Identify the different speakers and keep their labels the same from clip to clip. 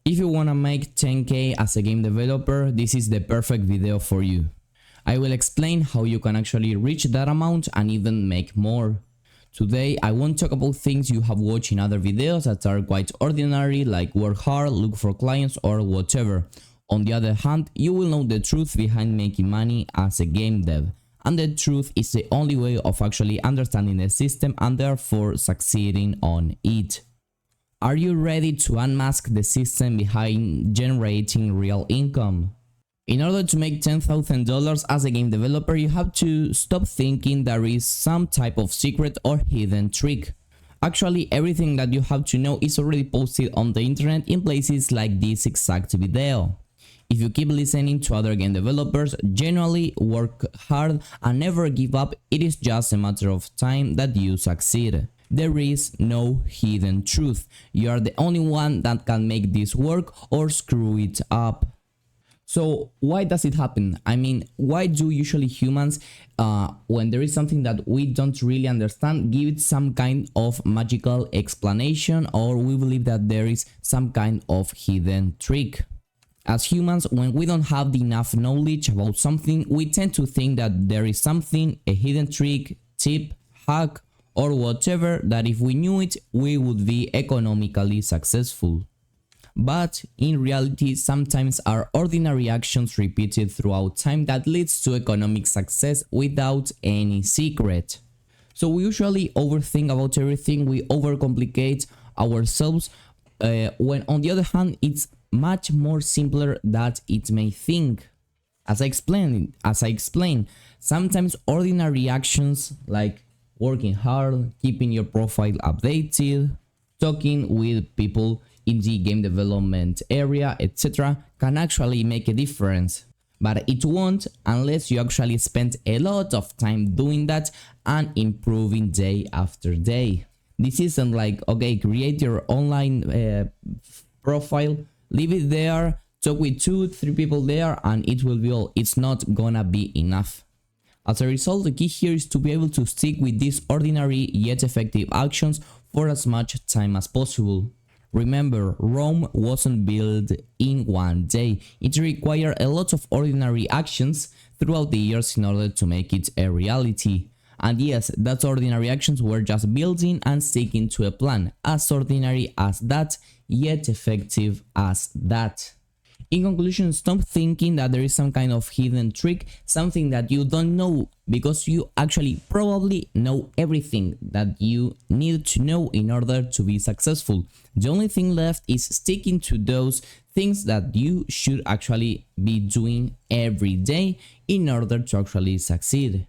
Speaker 1: If you wanna make 10k as a game developer, this is the perfect video for you. I will explain how you can actually reach that amount and even make more. Today I won't talk about things you have watched in other videos that are quite ordinary, like work hard, look for clients or whatever. On the other hand, you will know the truth behind making money as a game dev. And the truth is the only way of actually understanding the system and therefore succeeding on it. Are you ready to unmask the system behind generating real income? In order to make $10,000 as a game developer, you have to stop thinking there is some type of secret or hidden trick. Actually, everything that you have to know is already posted on the internet in places like this exact video. If you keep listening to other game developers, generally work hard and never give up, it is just a matter of time that you succeed. There is no hidden truth. You are the only one that can make this work or screw it up. So why does it happen? I mean, why do usually humans, when there is something that we don't really understand, give it some kind of magical explanation, or we believe that there is some kind of hidden trick? As humans, when we don't have enough knowledge about something, we tend to think that there is something, a hidden trick, tip, hack, or whatever, that if we knew it, we would be economically successful. But in reality, sometimes are ordinary actions repeated throughout time that leads to economic success without any secret. So we usually overthink about everything, we overcomplicate ourselves, when on the other hand, it's much more simpler than it may think. As I explained, sometimes ordinary actions like working hard, keeping your profile updated, talking with people in the game development area, etc., can actually make a difference. But it won't unless you actually spend a lot of time doing that and improving day after day. This isn't like, okay, create your online profile, leave it there, talk with 2-3 people there, and it will be all. It's not gonna be enough. As a result, the key here is to be able to stick with these ordinary yet effective actions for as much time as possible. Remember, Rome wasn't built in one day. It required a lot of ordinary actions throughout the years in order to make it a reality. And yes, those ordinary actions were just building and sticking to a plan, as ordinary as that, yet effective as that. In conclusion, stop thinking that there is some kind of hidden trick, something that you don't know, because you actually probably know everything that you need to know in order to be successful. The only thing left is sticking to those things that you should actually be doing every day in order to actually succeed.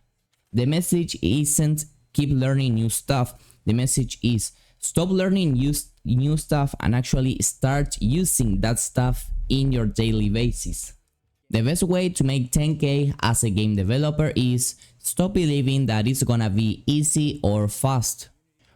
Speaker 1: The message isn't keep learning new stuff. The message is stop learning new stuff and actually start using that stuff in your daily basis. The best way to make 10k as a game developer is stop believing that it's gonna be easy or fast.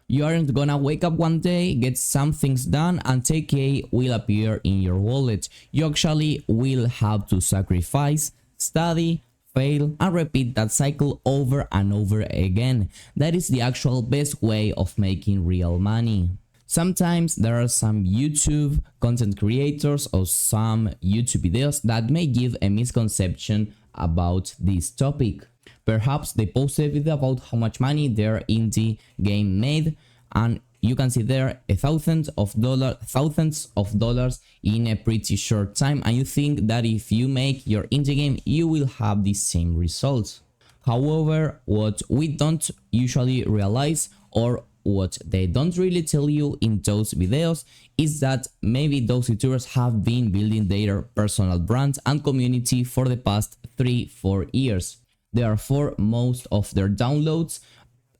Speaker 1: You aren't gonna wake up one day, get some things done, and 10k will appear in your wallet. You actually will have to sacrifice, study, fail, and repeat that cycle over and over again. That is the actual best way of making real money. Sometimes there are some YouTube content creators or some YouTube videos that may give a misconception about this topic. Perhaps they posted a video about how much money their indie game made, and you can see there thousands of dollars in a pretty short time, and you think that if you make your indie game, you will have the same results. However, what we don't usually realize, or what they don't really tell you in those videos, is that maybe those YouTubers have been building their personal brand and community for the past 3-4 years. Therefore, most of their downloads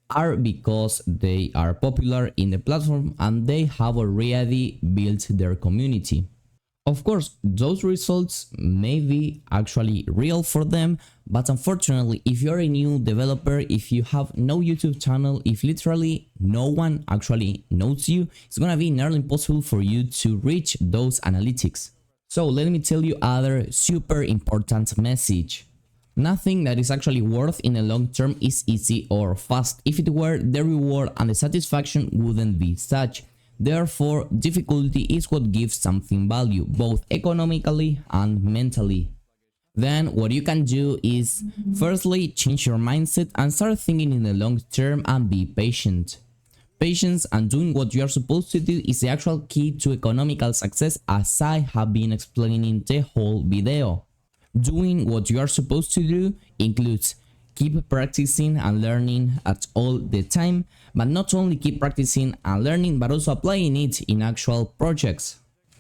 Speaker 1: are because they are popular in the platform and they have already built their community. Of course, those results may be actually real for them, but unfortunately, if you're a new developer, if you have no YouTube channel, if literally no one actually knows you, it's gonna be nearly impossible for you to reach those analytics. So let me tell you other super important message. Nothing that is actually worth in the long term is easy or fast. If it were, the reward and the satisfaction wouldn't be such. Therefore, difficulty is what gives something value, both economically and mentally. Then what you can do is firstly change your mindset and start thinking in the long term and be patient. Patience and doing what you are supposed to do is the actual key to economical success, as I have been explaining the whole video. Doing what you are supposed to do includes keep practicing and learning at all the time, but not only keep practicing and learning but also applying it in actual projects.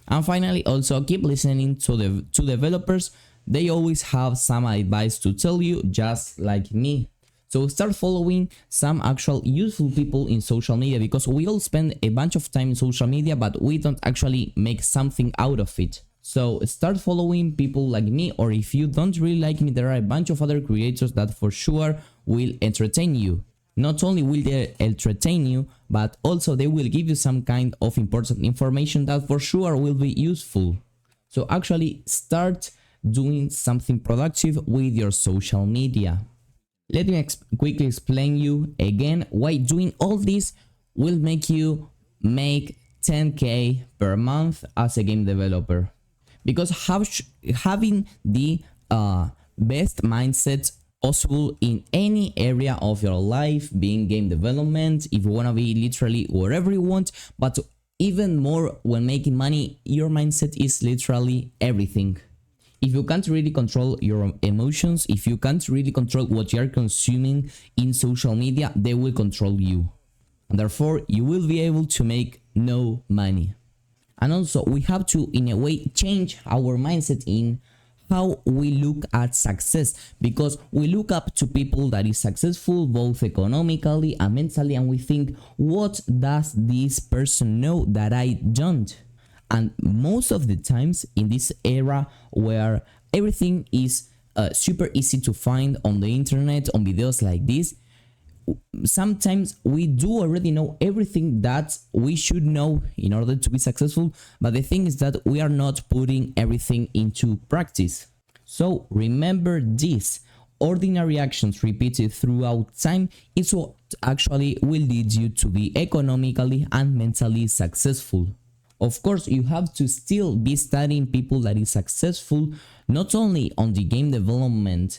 Speaker 1: And finally, also keep listening to developers. They always have some advice to tell you, just like me. So start following some actual useful people in social media, because we all spend a bunch of time in social media but we don't actually make something out of it. So start following people like me, or if you don't really like me, there are a bunch of other creators that for sure will entertain you. Not only will they entertain you, but also they will give you some kind of important information that for sure will be useful. So actually start doing something productive with your social media. Let me quickly explain you again why doing all this will make you make 10k per month as a game developer. Because having the best mindset possible in any area of your life, being game development, if you want to be literally wherever you want, but even more when making money, your mindset is literally everything. If you can't really control your emotions, if you can't really control what you are consuming in social media, they will control you. And therefore, you will be able to make no money. And also, we have to, in a way, change our mindset in how we look at success, because we look up to people that is successful both economically and mentally, and we think, what does this person know that I don't? And most of the times in this era where everything is super easy to find on the internet, on videos like this, sometimes we do already know everything that we should know in order to be successful, but the thing is that we are not putting everything into practice. So remember this: ordinary actions repeated throughout time is what actually will lead you to be economically and mentally successful. Of course, you have to still be studying people that is successful, not only on the game development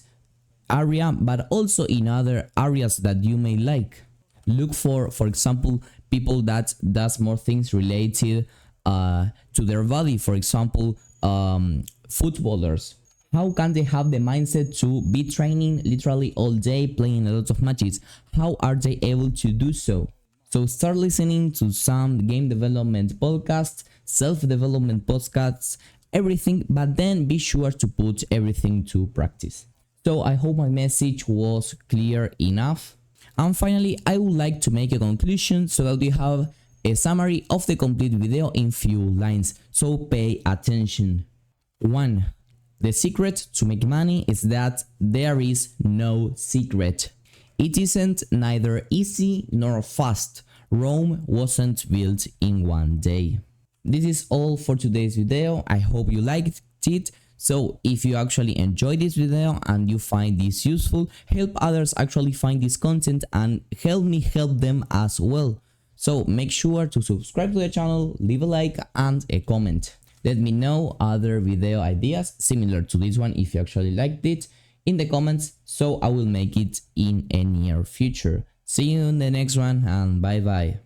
Speaker 1: area, but also in other areas that you may like. Look for example, people that does more things related to their body. For example, footballers. How can they have the mindset to be training literally all day, playing a lot of matches? How are they able to do so? So start listening to some game development podcasts, self-development podcasts, everything, but then be sure to put everything to practice. So I hope my message was clear enough. And finally, I would like to make a conclusion so that we have a summary of the complete video in few lines. So pay attention. 1. The secret to make money is that there is no secret. It isn't neither easy nor fast. Rome wasn't built in one day. This is all for today's video. I hope you liked it. So if you actually enjoyed this video and you find this useful, help others actually find this content and help me help them as well. So make sure to subscribe to the channel, leave a like and a comment. Let me know other video ideas similar to this one if you actually liked it in the comments, so I will make it in a near future. See you in the next one and bye bye.